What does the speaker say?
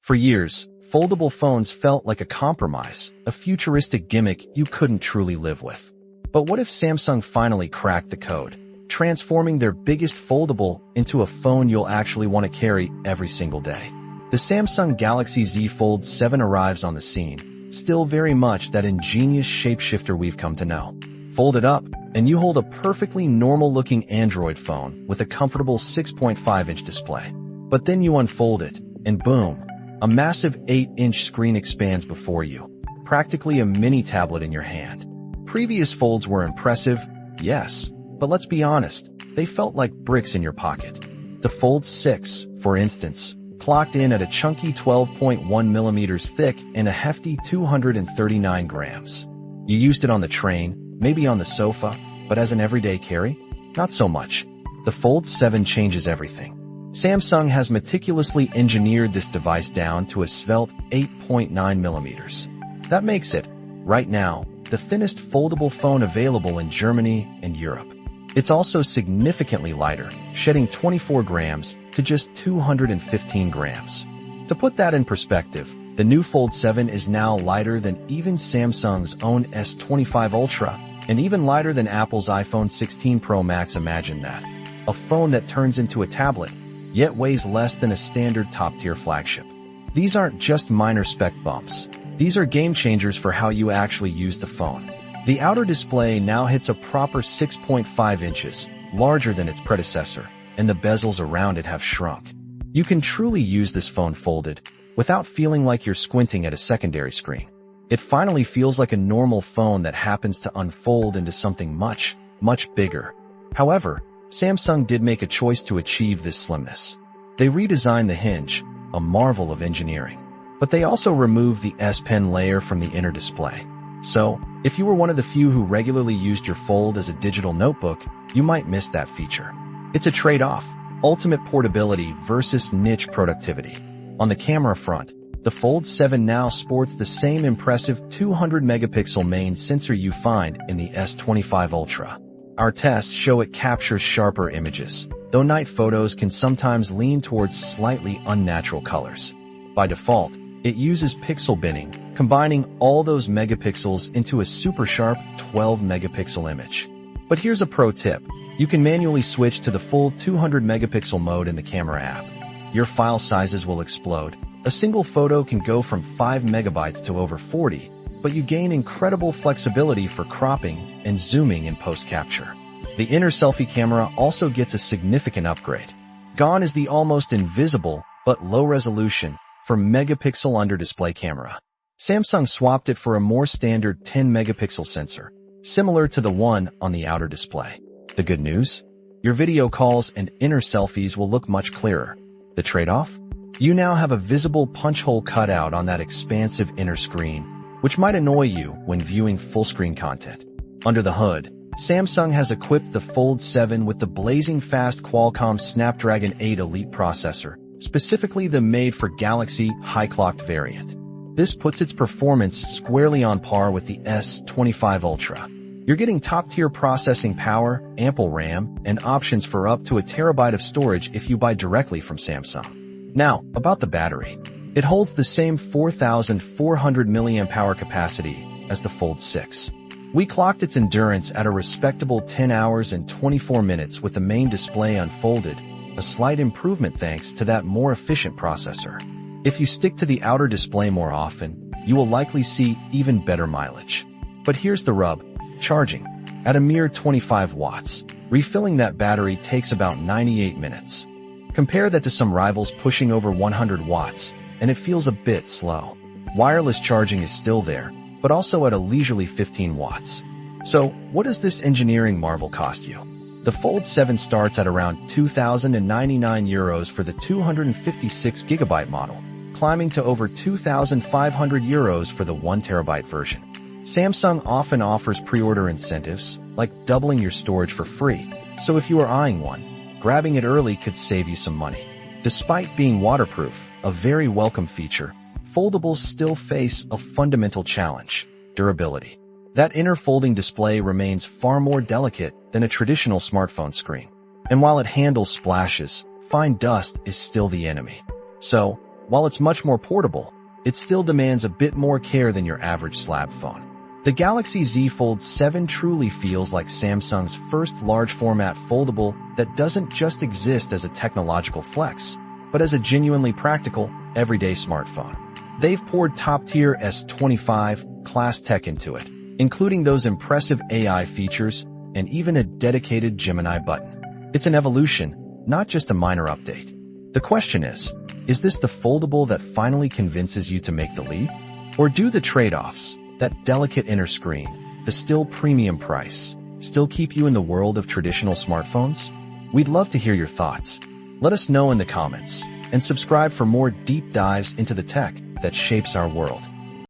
For years, foldable phones felt like a compromise, a futuristic gimmick you couldn't truly live with. But what if Samsung finally cracked the code, transforming their biggest foldable into a phone you'll actually want to carry every single day? The Samsung Galaxy Z Fold 7 arrives on the scene, still very much that ingenious shapeshifter we've come to know. Fold it up, and you hold a perfectly normal-looking Android phone with a comfortable 6.5-inch display. But then you unfold it, and boom, a massive 8-inch screen expands before you, practically a mini tablet in your hand. Previous folds were impressive, yes, but let's be honest, they felt like bricks in your pocket. The Fold 6, for instance, clocked in at a chunky 12.1 millimeters thick and a hefty 239 grams. You used it on the train, maybe on the sofa, but as an everyday carry? Not so much. The Fold 7 changes everything. Samsung has meticulously engineered this device down to a svelte 8.9 millimeters. That makes it, right now, the thinnest foldable phone available in Germany and Europe. It's also significantly lighter, shedding 24 grams to just 215 grams. To put that in perspective, the new Fold 7 is now lighter than even Samsung's own S25 Ultra, and even lighter than Apple's iPhone 16 Pro Max. Imagine that. A phone that turns into a tablet, yet weighs less than a standard top-tier flagship. These aren't just minor spec bumps. These are game changers for how you actually use the phone. The outer display now hits a proper 6.5 inches, larger than its predecessor, and the bezels around it have shrunk. You can truly use this phone folded, without feeling like you're squinting at a secondary screen. It finally feels like a normal phone that happens to unfold into something much, much bigger. However, Samsung did make a choice to achieve this slimness. They redesigned the hinge, a marvel of engineering. But they also removed the S Pen layer from the inner display. So, if you were one of the few who regularly used your Fold as a digital notebook, you might miss that feature. It's a trade-off, ultimate portability versus niche productivity. On the camera front, the Fold 7 now sports the same impressive 200-megapixel main sensor you find in the S25 Ultra. Our tests show it captures sharper images, though night photos can sometimes lean towards slightly unnatural colors. By default, it uses pixel binning, combining all those megapixels into a super sharp 12-megapixel image. But here's a pro tip. You can manually switch to the full 200-megapixel mode in the camera app. Your file sizes will explode. A single photo can go from 5 megabytes to over 40, but you gain incredible flexibility for cropping and zooming in post-capture. The inner selfie camera also gets a significant upgrade. Gone is the almost invisible, but low-resolution, 4-megapixel under-display camera. Samsung swapped it for a more standard 10-megapixel sensor, similar to the one on the outer display. The good news? Your video calls and inner selfies will look much clearer. The trade-off? You now have a visible punch-hole cutout on that expansive inner screen, which might annoy you when viewing full-screen content. Under the hood, Samsung has equipped the Fold 7 with the blazing fast Qualcomm Snapdragon 8 Elite processor, specifically the made-for-Galaxy high-clocked variant. This puts its performance squarely on par with the S25 Ultra. You're getting top-tier processing power, ample RAM, and options for up to 1 terabyte of storage if you buy directly from Samsung. Now, about the battery. It holds the same 4,400 mAh capacity as the Fold 6. We clocked its endurance at a respectable 10 hours and 24 minutes with the main display unfolded, a slight improvement thanks to that more efficient processor. If you stick to the outer display more often, you will likely see even better mileage. But here's the rub. Charging. At a mere 25 watts, refilling that battery takes about 98 minutes. Compare that to some rivals pushing over 100 watts, and it feels a bit slow. Wireless charging is still there, but also at a leisurely 15 watts. So, what does this engineering marvel cost you? The Fold 7 starts at around 2,099 euros for the 256GB model, climbing to over 2,500 euros for the 1 terabyte version. Samsung often offers pre-order incentives, like doubling your storage for free, so if you are eyeing one, grabbing it early could save you some money. Despite being waterproof, a very welcome feature, foldables still face a fundamental challenge: durability. That inner folding display remains far more delicate than a traditional smartphone screen. And while it handles splashes, fine dust is still the enemy. So, While it's much more portable, it still demands a bit more care than your average slab phone. The Galaxy Z Fold 7 truly feels like Samsung's first large-format foldable that doesn't just exist as a technological flex, but as a genuinely practical, everyday smartphone. They've poured top-tier S25 class tech into it, including those impressive AI features and even a dedicated Gemini button. It's an evolution, not just a minor update. The question is this the foldable that finally convinces you to make the leap? Or do the trade-offs, that delicate inner screen, the still premium price, still keep you in the world of traditional smartphones? We'd love to hear your thoughts. Let us know in the comments, and subscribe for more deep dives into the tech that shapes our world.